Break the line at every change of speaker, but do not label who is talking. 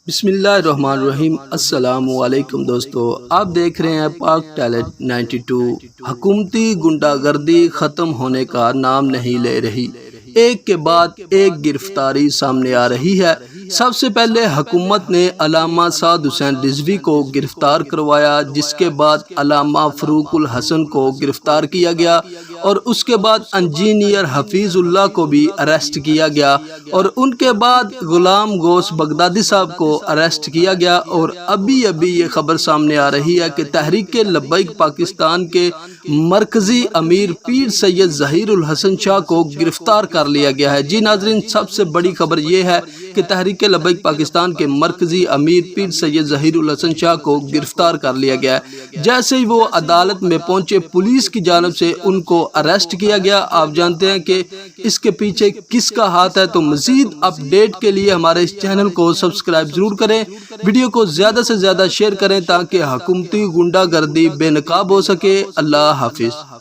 بسم اللہ الرحمن الرحیم۔ السلام علیکم دوستو، آپ دیکھ رہے ہیں پاک ٹیلنٹ 92۔ حکومتی غنڈہ گردی ختم ہونے کا نام نہیں لے رہی، ایک کے بعد ایک گرفتاری سامنے آ رہی ہے۔ سب سے پہلے حکومت نے علامہ سعد حسین رضوی کو گرفتار کروایا، جس کے بعد علامہ فاروق الحسن کو گرفتار کیا گیا اور اس کے بعد انجینئر حفیظ اللہ کو بھی اریسٹ کیا گیا اور ان کے بعد غلام غوث بغدادی صاحب کو اریسٹ کیا گیا۔ اور ابھی یہ خبر سامنے آ رہی ہے کہ تحریک لبیک پاکستان کے مرکزی امیر پیر سید ظہیر الحسن شاہ کو گرفتار کر لیا گیا ہے۔ جی ناظرین، سب سے بڑی خبر یہ ہے کہ تحریک لبیک پاکستان کے مرکزی امیر پیر سید ظہیر الحسن شاہ کو گرفتار کر لیا گیا ہے۔ جیسے ہی وہ عدالت میں پہنچے، پولیس کی جانب سے ان کو اریسٹ کیا گیا۔ آپ جانتے ہیں کہ اس کے پیچھے کس کا ہاتھ ہے، تو مزید اپڈیٹ کے لیے ہمارے اس چینل کو سبسکرائب ضرور کریں، ویڈیو کو زیادہ سے زیادہ شیئر کریں تاکہ حکومتی غنڈہ گردی بے نقاب ہو سکے۔ اللہ حافظ۔